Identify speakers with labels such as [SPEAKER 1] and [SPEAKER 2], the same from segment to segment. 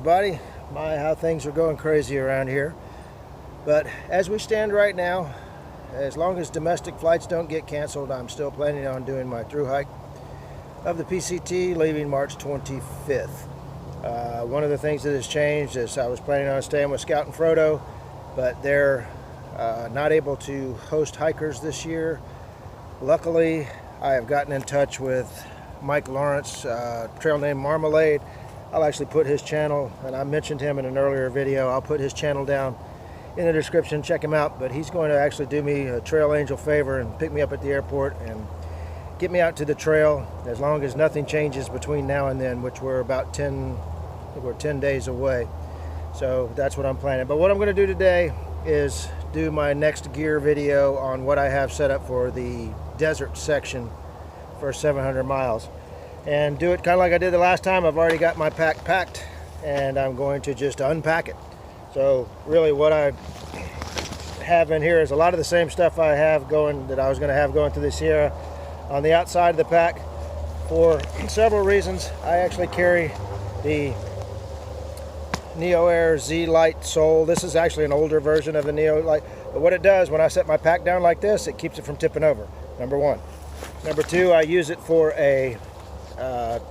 [SPEAKER 1] everybody. My, how things are going crazy around here. But as we stand right now, as long as domestic flights don't get canceled, I'm still planning on doing my through hike of the PCT, leaving March 25th. One of the things that has changed is I was planning on staying with Scout and Frodo, but they're not able to host hikers this year. Luckily, I have gotten in touch with Mike Lawrence, trail name Marmalade. I'll actually put his channel, and I mentioned him in an earlier video, I'll put his channel down in the description, check him out. But he's going to actually do me a trail angel favor and pick me up at the airport and get me out to the trail, as long as nothing changes between now and then, which we're about 10 days away. So that's what I'm planning. But what I'm going to do today is do my next gear video on what I have set up for the desert section for 700 miles. And do it kind of like I did the last time. I've already got my pack packed, and I'm going to just unpack it. So really what I have in here is a lot of the same stuff I have going, that I was going to have going through the Sierra. On the outside of the pack, for several reasons, I actually carry the Neo Air Z Lite Sole. This is actually an older version of the Neo Lite, but what it does when I set my pack down like this, it keeps it from tipping over, number one. Number two, I use it for a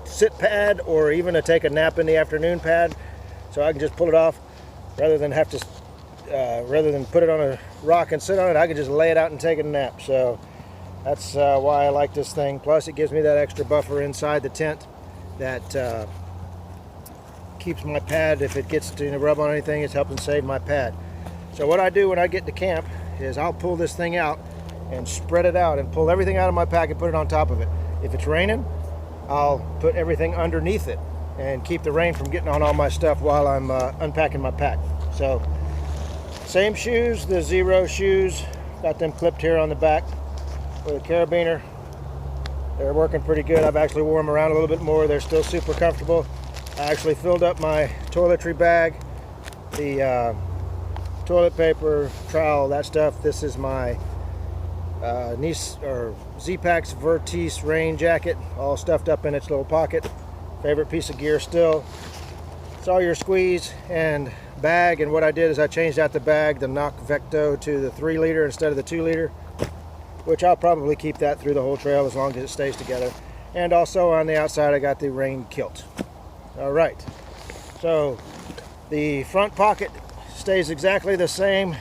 [SPEAKER 1] sit pad, or even to take a nap in the afternoon pad, so I can just pull it off rather than have to rather than put it on a rock and sit on it. I can just lay it out and take a nap. So that's why I like this thing. Plus it gives me that extra buffer inside the tent that keeps my pad, if it gets to rub on anything, it's helping save my pad. So what I do when I get to camp is I'll pull this thing out and spread it out and pull everything out of my pack and put it on top of it. If it's raining, I'll put everything underneath it and keep the rain from getting on all my stuff while I'm unpacking my pack. So same shoes, the Zero shoes, got them clipped here on the back with a carabiner. They're working pretty good. I've actually worn them around a little bit more. They're still super comfortable. I actually filled up my toiletry bag, the toilet paper, trowel, that stuff. This is my Z-Packs Vertice rain jacket, all stuffed up in its little pocket. Favorite piece of gear still. It's all your squeeze and bag, and what I did is I changed out the bag, the Nock Vecto, to the 3 liter instead of the 2 liter, which I'll probably keep that through the whole trail as long as it stays together. And also on the outside I got the rain kilt. Alright, so the front pocket stays exactly the same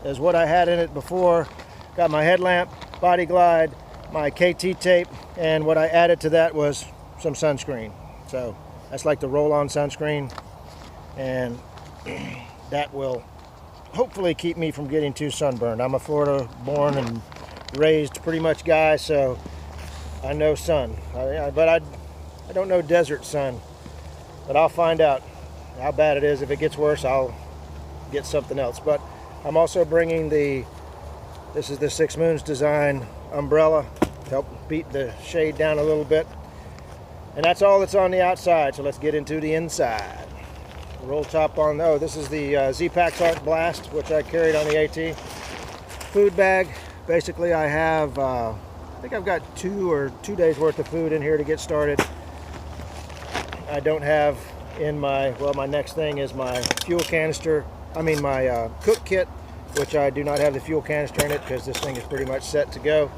[SPEAKER 1] as what I had in it before. Got my headlamp, body glide, my KT tape, and what I added to that was some sunscreen. So that's like the roll-on sunscreen, and that will hopefully keep me from getting too sunburned. I'm a Florida born and raised pretty much guy, so I know sun, but I don't know desert sun. But I'll find out how bad it is. If it gets worse, I'll get something else. But I'm also bringing this is the Six Moons design umbrella to help beat the shade down a little bit. And that's all that's on the outside. So let's get into the inside. Roll top on, oh, this is the Z-Packs Art Blast, which I carried on the AT. Food bag. Basically I have, I think I've got 2 days worth of food in here to get started. I don't have in my, well, my next thing is my fuel canister, my cook kit, which I do not have the fuel canister in it because this thing is pretty much set to go.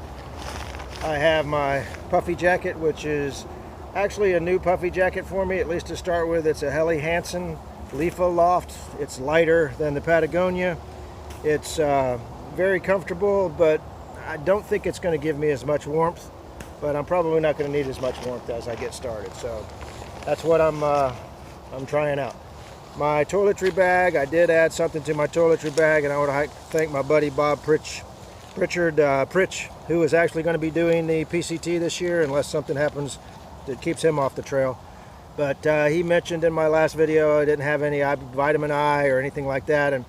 [SPEAKER 1] I have my puffy jacket, which is actually a new puffy jacket for me, at least to start with. It's a Helly Hansen Lefa Loft. It's lighter than the Patagonia. It's very comfortable, but I don't think it's going to give me as much warmth, but I'm probably not going to need as much warmth as I get started. So that's what I'm trying out. My toiletry bag, I did add something to my toiletry bag, and I want to thank my buddy Bob Pritchard, who is actually going to be doing the PCT this year unless something happens that keeps him off the trail. But he mentioned in my last video I didn't have any vitamin I or anything like that, and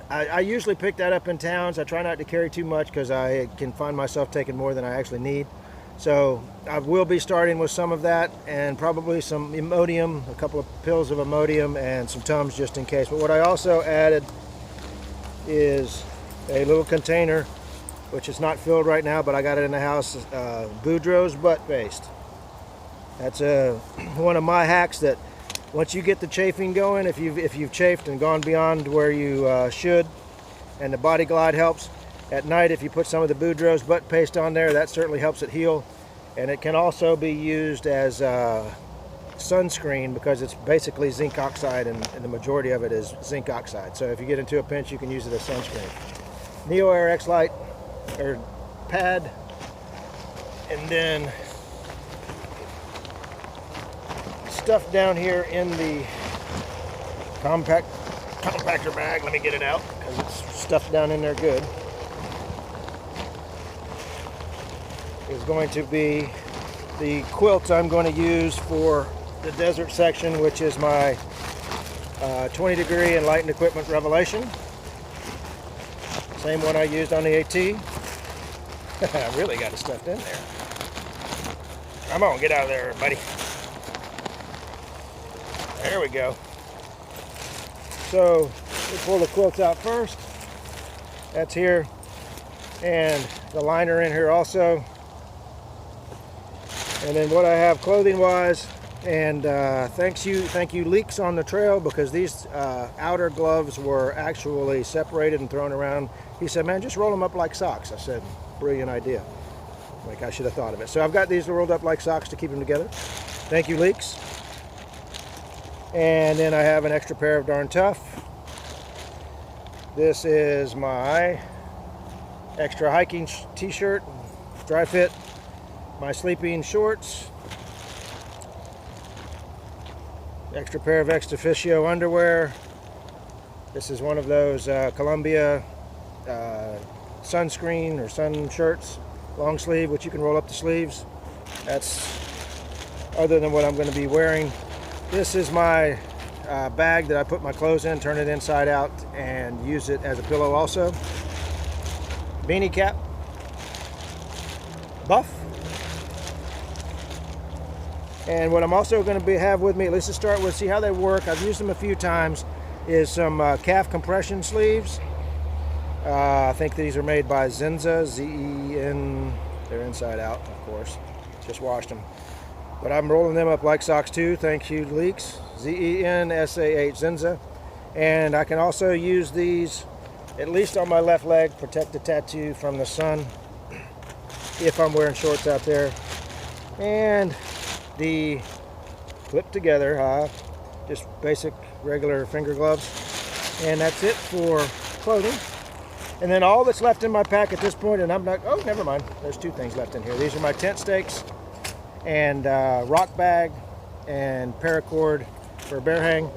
[SPEAKER 1] I usually pick that up in towns. I try not to carry too much because I can find myself taking more than I actually need. So I will be starting with some of that, and probably some Imodium, a couple of pills of Imodium, and some Tums just in case. But what I also added is a little container, which is not filled right now, but I got it in the house, Boudreaux's butt paste. That's one of my hacks that Once you get the chafing going, if you've chafed and gone beyond where you should, and the body glide helps, at night if you put some of the Boudreaux's butt paste on there, that certainly helps it heal. And it can also be used as sunscreen because it's basically zinc oxide, and the majority of it is zinc oxide. So if you get into a pinch, you can use it as sunscreen. Neo Air X Light or pad, and then stuff down here in the compactor bag. Let me get it out because it's stuffed down in there good. Is going to be the quilt I'm going to use for the desert section, which is my 20 degree enlightened equipment Revelation. Same one I used on the AT. I really got it stuffed in there. Come on, get out of there, buddy. There we go. So we pull the quilts out first. That's here, and the liner in here also. And then what I have clothing wise, and thank you Leaks on the trail, because these outer gloves were actually separated and thrown around. He said, man, just roll them up like socks. I said, brilliant idea. Like, I should have thought of it. So I've got these rolled up like socks to keep them together. Thank you, Leaks. And then I have an extra pair of Darn Tough. This is my extra hiking t-shirt, dry fit. My sleeping shorts, extra pair of Ex Officio underwear. This is one of those Columbia sunscreen or sun shirts, long sleeve, which you can roll up the sleeves. That's other than what I'm going to be wearing. This is my bag that I put my clothes in, turn it inside out, and use it as a pillow also. Beanie cap, buff. And what I'm also going to have with me, let's just start with, see how they work. I've used them a few times, is some calf compression sleeves. I think these are made by Zenza, Z-E-N. They're inside out, of course. Just washed them. But I'm rolling them up like socks too. Thank you, Leaks. Z-E-N-S-A-H, Zenza. And I can also use these, at least on my left leg, protect the tattoo from the sun if I'm wearing shorts out there. And the clip together, just basic regular finger gloves, and that's it for clothing. And then all that's left in my pack at this point, and I'm not, oh, never mind, there's two things left in here. These are my tent stakes and rock bag and paracord for a bear hang.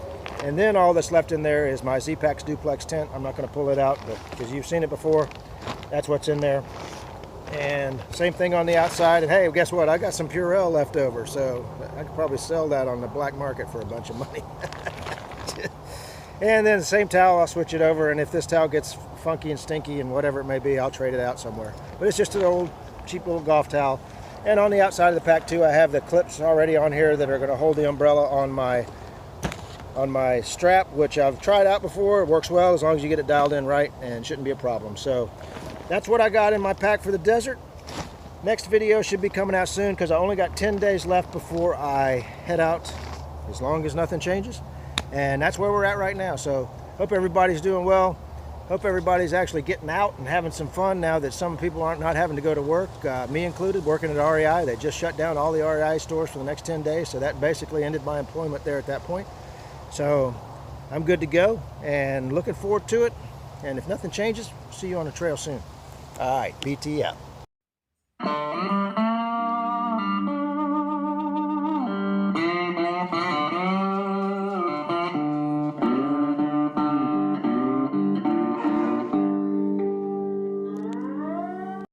[SPEAKER 1] And then all that's left in there is my Z-Pax duplex tent. I'm not going to pull it out, but because you've seen it before, that's what's in there. And same thing on the outside. And hey, guess what? I got some Purell left over, so I could probably sell that on the black market for a bunch of money. And then the same towel, I'll switch it over, and if this towel gets funky and stinky and whatever it may be, I'll trade it out somewhere. But it's just an old, cheap little golf towel. And on the outside of the pack too, I have the clips already on here that are going to hold the umbrella on my strap, which I've tried out before. It works well as long as you get it dialed in right, and shouldn't be a problem. So that's what I got in my pack for the desert. Next video should be coming out soon because I only got 10 days left before I head out, as long as nothing changes. And that's where we're at right now. So hope everybody's doing well. Hope everybody's actually getting out and having some fun now that some people aren't not having to go to work, me included, working at REI. They just shut down all the REI stores for the next 10 days. So that basically ended my employment there at that point. So I'm good to go and looking forward to it. And if nothing changes, see you on the trail soon. All right, PT out.